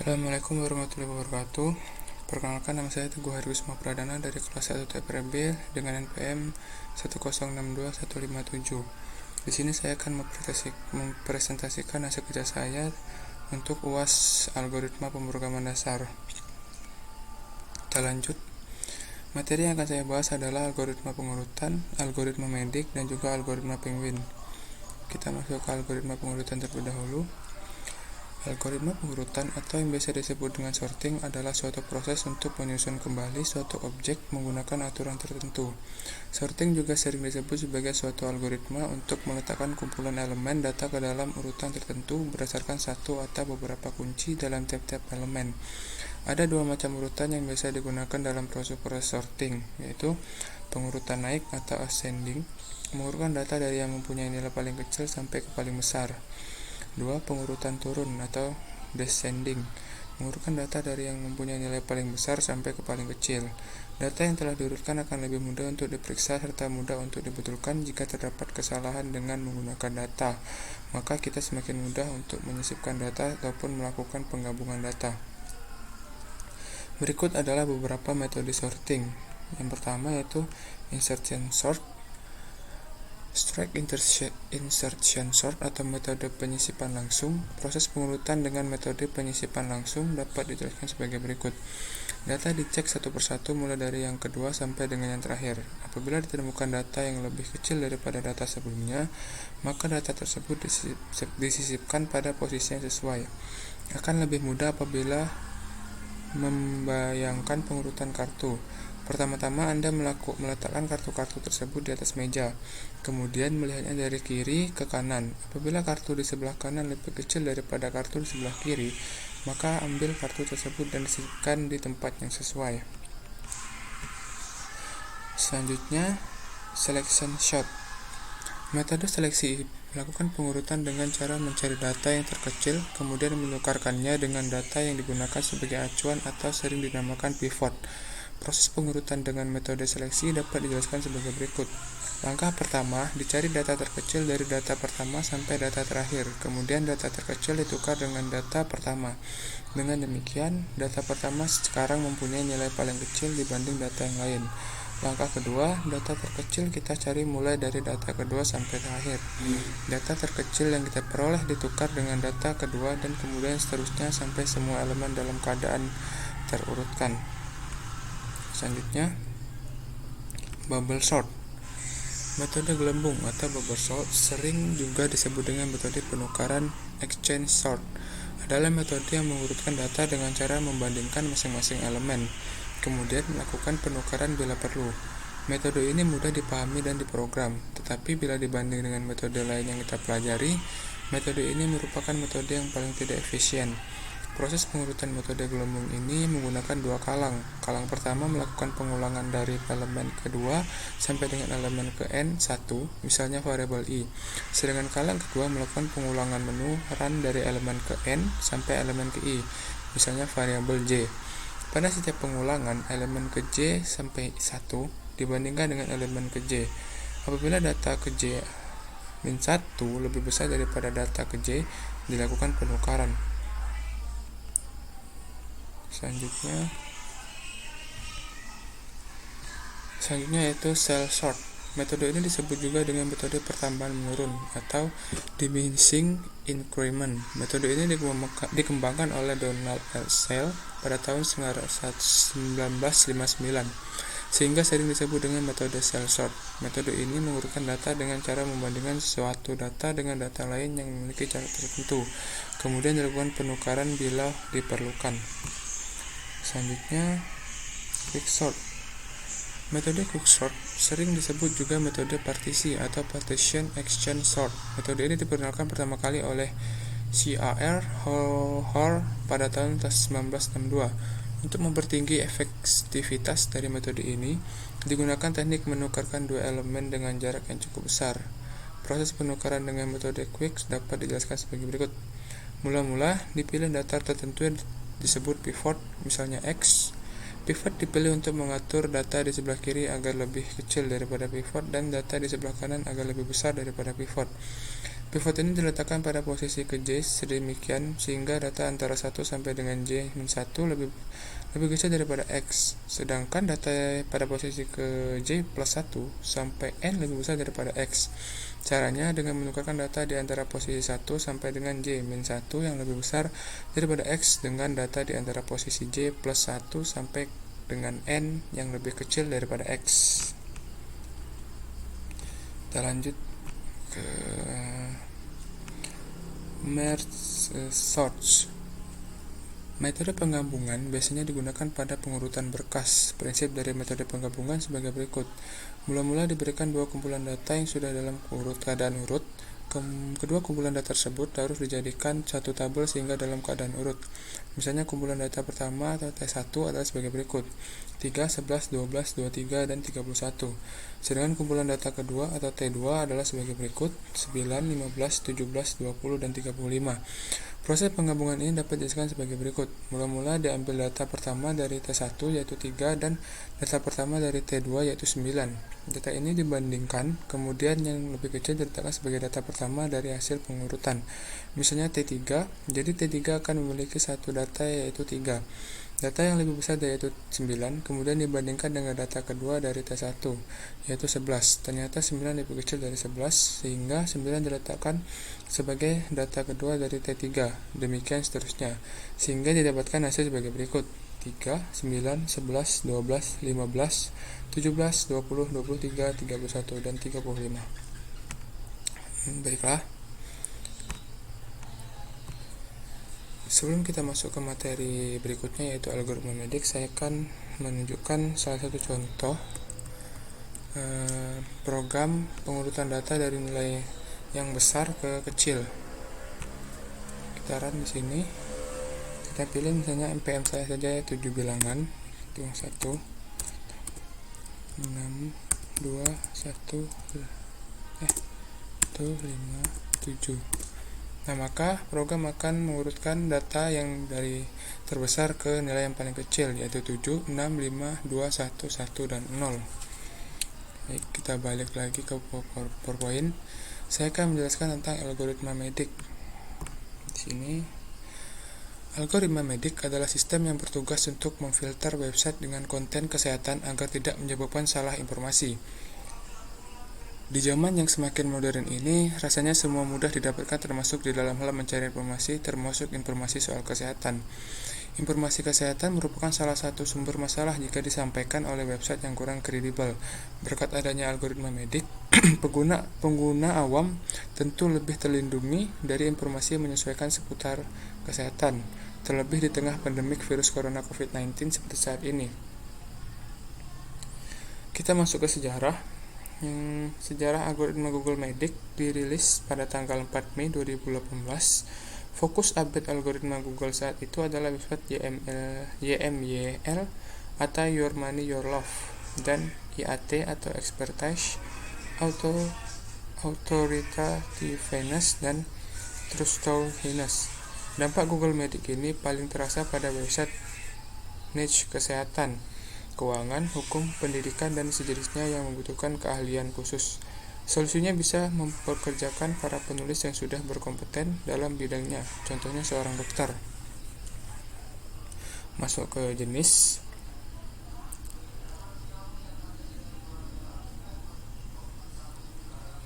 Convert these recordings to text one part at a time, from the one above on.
Assalamualaikum warahmatullahi wabarakatuh. Perkenalkan, nama saya Teguh Harwisma Pradana dari kelas 1 TPRB dengan NPM 1062157. Di sini saya akan mempresentasikan hasil kerja saya untuk UAS algoritma pemrograman dasar. Kita lanjut. Materi yang akan saya bahas adalah algoritma pengurutan, algoritma medik, dan juga algoritma penguin. Kita masuk ke algoritma pengurutan terlebih dahulu. Algoritma pengurutan atau yang biasa disebut dengan sorting adalah suatu proses untuk menyusun kembali suatu objek menggunakan aturan tertentu. Sorting juga sering disebut sebagai suatu algoritma untuk meletakkan kumpulan elemen data ke dalam urutan tertentu berdasarkan satu atau beberapa kunci dalam tiap-tiap elemen. Ada dua macam urutan yang biasa digunakan dalam proses sorting, yaitu pengurutan naik atau ascending, mengurutkan data dari yang mempunyai nilai paling kecil sampai ke paling besar. 2. Pengurutan turun atau descending, mengurutkan data dari yang mempunyai nilai paling besar sampai ke paling kecil. Data yang telah diurutkan akan lebih mudah untuk diperiksa serta mudah untuk dibetulkan jika terdapat kesalahan dengan menggunakan data. Maka kita semakin mudah untuk menyisipkan data ataupun melakukan penggabungan data. Berikut adalah beberapa metode sorting. Yang pertama yaitu insertion sort, straight insertion sort atau metode penyisipan langsung. Proses pengurutan dengan metode penyisipan langsung dapat dijelaskan sebagai berikut. Data dicek satu persatu mulai dari yang kedua sampai dengan yang terakhir. Apabila ditemukan data yang lebih kecil daripada data sebelumnya, maka data tersebut disisipkan pada posisi yang sesuai. Akan lebih mudah apabila membayangkan pengurutan kartu. Pertama-tama Anda meletakkan kartu-kartu tersebut di atas meja, kemudian melihatnya dari kiri ke kanan. Apabila kartu di sebelah kanan lebih kecil daripada kartu di sebelah kiri, maka ambil kartu tersebut dan disisipkan di tempat yang sesuai. Selanjutnya, selection sort. Metode seleksi melakukan pengurutan dengan cara mencari data yang terkecil, kemudian menukarkannya dengan data yang digunakan sebagai acuan atau sering dinamakan pivot. Proses pengurutan dengan metode seleksi dapat dijelaskan sebagai berikut. Langkah pertama, dicari data terkecil dari data pertama sampai data terakhir. Kemudian data terkecil ditukar dengan data pertama. Dengan demikian, data pertama sekarang mempunyai nilai paling kecil dibanding data yang lain. Langkah kedua, data terkecil kita cari mulai dari data kedua sampai terakhir. Data terkecil yang kita peroleh ditukar dengan data kedua dan kemudian seterusnya sampai semua elemen dalam keadaan terurutkan. Selanjutnya, bubble sort. Metode gelembung atau bubble sort sering juga disebut dengan metode penukaran exchange sort. Adalah metode yang mengurutkan data dengan cara membandingkan masing-masing elemen, kemudian melakukan penukaran bila perlu. Metode ini mudah dipahami dan diprogram, tetapi bila dibanding dengan metode lain yang kita pelajari, metode ini merupakan metode yang paling tidak efisien. Proses pengurutan metode gelembung ini menggunakan dua kalang. Kalang pertama melakukan pengulangan dari elemen kedua sampai dengan elemen ke N1, misalnya variabel I. Sedangkan kalang kedua melakukan pengulangan menu run dari elemen ke N sampai elemen ke I, misalnya variabel J. Pada setiap pengulangan, elemen ke J sampai 1 dibandingkan dengan elemen ke J. Apabila data ke J min 1 lebih besar daripada data ke J, dilakukan penukaran. Selanjutnya yaitu cell sort. Metode ini disebut juga dengan metode pertambahan menurun atau diminishing increment. Metode ini dikembangkan oleh Donald L. Sale pada tahun 1959, sehingga sering disebut dengan metode cell sort. Metode ini mengurutkan data dengan cara membandingkan suatu data dengan data lain yang memiliki cara tertentu, kemudian dilakukan penukaran bila diperlukan. Selanjutnya, quicksort. Metode quicksort sering disebut juga metode partisi atau partition exchange sort. Metode ini diperkenalkan pertama kali oleh C.A.R. Hoare pada tahun 1962. Untuk mempertinggi efektivitas dari metode ini, digunakan teknik menukarkan dua elemen dengan jarak yang cukup besar. Proses penukaran dengan metode quick dapat dijelaskan sebagai berikut. Mula-mula dipilih data tertentu yang disebut pivot, misalnya X. Pivot dipilih untuk mengatur data di sebelah kiri agar lebih kecil daripada pivot dan data di sebelah kanan agar lebih besar daripada pivot. Pivot ini diletakkan pada posisi ke J sedemikian sehingga data antara 1 sampai dengan J-1 lebih kecil daripada X, sedangkan data pada posisi ke J plus 1 sampai N lebih besar daripada X. Caranya dengan menukarkan data di antara posisi 1 sampai dengan J-1 yang lebih besar daripada X dengan data di antara posisi J plus 1 sampai dengan N yang lebih kecil daripada X. Kita lanjut ke merge search. Metode penggabungan biasanya digunakan pada pengurutan berkas. Prinsip dari metode penggabungan sebagai berikut. Mula-mula diberikan dua kumpulan data yang sudah dalam keadaan urut. Kedua kumpulan data tersebut harus dijadikan satu tabel sehingga dalam keadaan urut. Misalnya kumpulan data pertama atau T1 adalah sebagai berikut: 3, 11, 12, 23, dan 31. Sedangkan kumpulan data kedua atau T2 adalah sebagai berikut: 9, 15, 17, 20, dan 35. Proses penggabungan ini dapat dijelaskan sebagai berikut. Mula-mula diambil data pertama dari T1 yaitu 3 dan data pertama dari T2 yaitu 9. Data ini dibandingkan, kemudian yang lebih kecil diletakkan sebagai data pertama dari hasil pengurutan. Misalnya T3, jadi T3 akan memiliki satu data yaitu 3. Data yang lebih besar yaitu 9, kemudian dibandingkan dengan data kedua dari T1, yaitu 11. Ternyata 9 lebih kecil dari 11, sehingga 9 diletakkan sebagai data kedua dari T3. Demikian seterusnya, sehingga didapatkan hasil sebagai berikut: 3, 9, 11, 12, 15, 17, 20, 23, 31, dan 35. Baiklah. Sebelum kita masuk ke materi berikutnya yaitu algoritma MEDIC, saya akan menunjukkan salah satu contoh program pengurutan data dari nilai yang besar ke kecil. Kita run di sini. Kita pilih misalnya NPM saya saja 7 bilangan. Itu 1 6 2 1 5 7. Nah, maka program akan mengurutkan data yang dari terbesar ke nilai yang paling kecil, yaitu 7, 6, 5, 2, 1, 1, dan 0. Baik, kita balik lagi ke PowerPoint. Saya akan menjelaskan tentang algoritma MEDIC. Di sini, algoritma MEDIC adalah sistem yang bertugas untuk memfilter website dengan konten kesehatan agar tidak menyebabkan salah informasi. Di zaman yang semakin modern ini, rasanya semua mudah didapatkan termasuk di dalam hal mencari informasi, termasuk informasi soal kesehatan. Informasi kesehatan merupakan salah satu sumber masalah jika disampaikan oleh website yang kurang kredibel. Berkat adanya algoritma MEDIC, pengguna awam tentu lebih terlindungi dari informasi yang menyesuaikan seputar kesehatan, terlebih di tengah pandemik virus corona COVID-19 seperti saat ini. Kita masuk ke sejarah. Sejarah algoritma Google MEDIC dirilis pada tanggal 4 Mei 2018. Fokus update algoritma Google saat itu adalah website YMYL atau Your Money Your Love dan IAT atau Expertise, Authoritativeness, dan Trustworthiness. Dampak Google MEDIC ini paling terasa pada website niche kesehatan, keuangan, hukum, pendidikan, dan sejenisnya yang membutuhkan keahlian khusus. Solusinya bisa mempekerjakan para penulis yang sudah berkompeten dalam bidangnya, contohnya seorang dokter. Masuk ke jenis.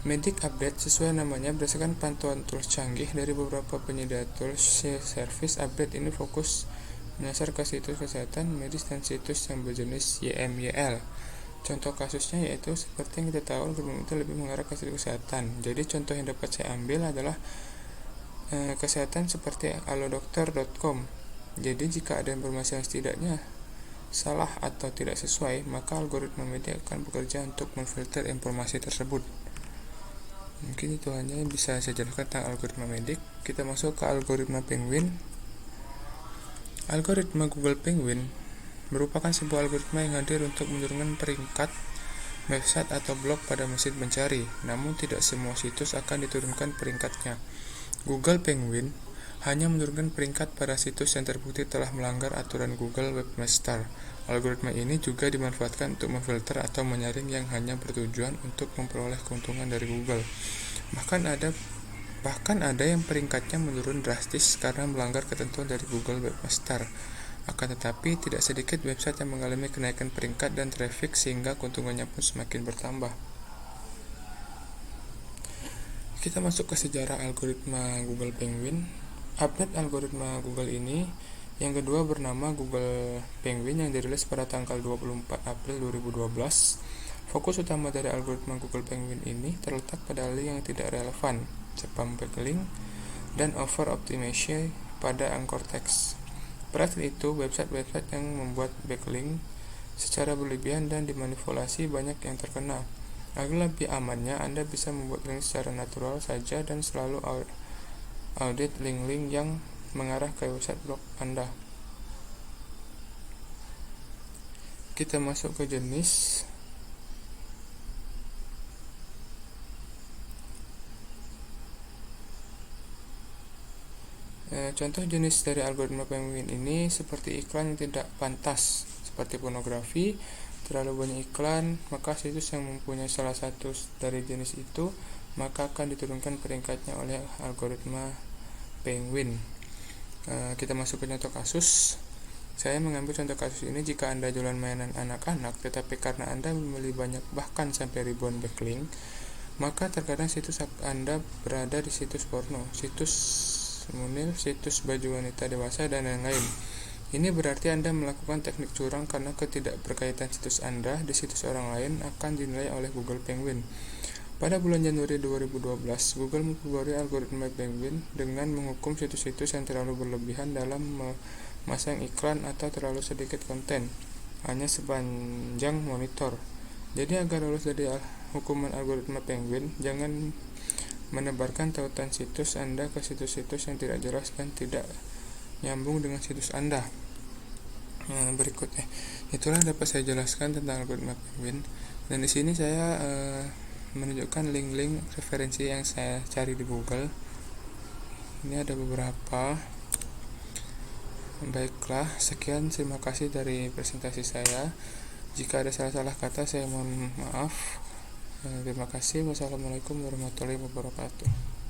MEDIC Update sesuai namanya berdasarkan pantauan tools canggih dari beberapa penyedia tools service. Update ini fokus menyasar ke situs kesehatan medis dan situs yang berjenis YMYL. Contoh kasusnya yaitu seperti yang kita tahu, algoritma itu lebih mengarah ke situs kesehatan. Jadi contoh yang dapat saya ambil adalah kesehatan seperti alodokter.com. Jadi jika ada informasi yang setidaknya salah atau tidak sesuai, maka algoritma MEDIC akan bekerja untuk memfilter informasi tersebut. Mungkin itu hanya yang bisa saya jelaskan tentang algoritma MEDIC. Kita masuk ke algoritma Penguin. Algoritma Google Penguin merupakan sebuah algoritma yang hadir untuk menurunkan peringkat website atau blog pada mesin pencari, namun tidak semua situs akan diturunkan peringkatnya. Google Penguin hanya menurunkan peringkat pada situs yang terbukti telah melanggar aturan Google Webmaster. Algoritma ini juga dimanfaatkan untuk memfilter atau menyaring yang hanya bertujuan untuk memperoleh keuntungan dari Google. Bahkan ada Bahkan ada yang peringkatnya menurun drastis karena melanggar ketentuan dari Google Webmaster. Akan tetapi, tidak sedikit website yang mengalami kenaikan peringkat dan traffic sehingga keuntungannya pun semakin bertambah. Kita masuk ke sejarah algoritma Google Penguin. Update algoritma Google ini yang kedua bernama Google Penguin yang dirilis pada tanggal 24 April 2012. Fokus utama dari algoritma Google Penguin ini terletak pada hal yang tidak relevan, spam backlink, dan over optimization pada anchor text. Pada saat itu, website-website yang membuat backlink secara berlebihan dan dimanipulasi banyak yang terkena. Agar lebih amannya, Anda bisa membuat link secara natural saja dan selalu audit link-link yang mengarah ke website blog Anda. Kita masuk ke jenis. Contoh jenis dari algoritma Penguin ini seperti iklan yang tidak pantas, seperti pornografi, terlalu banyak iklan, maka situs yang mempunyai salah satu dari jenis itu maka akan diturunkan peringkatnya oleh algoritma Penguin. Kita masuk ke contoh kasus. Saya mengambil contoh kasus ini jika Anda jualan mainan anak-anak, tetapi karena Anda membeli banyak bahkan sampai ribuan backlink, maka terkadang situs Anda berada di situs porno, situs munil, situs baju wanita dewasa, dan lain-lain. Ini berarti Anda melakukan teknik curang karena ketidakberkaitan situs Anda di situs orang lain akan dinilai oleh Google Penguin. Pada bulan Januari 2012, Google memperbarui algoritma Penguin dengan menghukum situs-situs yang terlalu berlebihan dalam memasang iklan atau terlalu sedikit konten, hanya sepanjang monitor. Jadi agar lolos dari hukuman algoritma Penguin, jangan menebarkan tautan situs Anda ke situs-situs yang tidak jelas dan tidak nyambung dengan situs Anda. Berikutnya, itulah dapat saya jelaskan tentang algoritma Penguin. Dan di sini saya menunjukkan link-link referensi yang saya cari di Google. Ini ada beberapa. Baiklah, sekian, terima kasih dari presentasi saya. Jika ada salah-salah kata, saya mohon maaf. Terima kasih. Wassalamualaikum warahmatullahi wabarakatuh.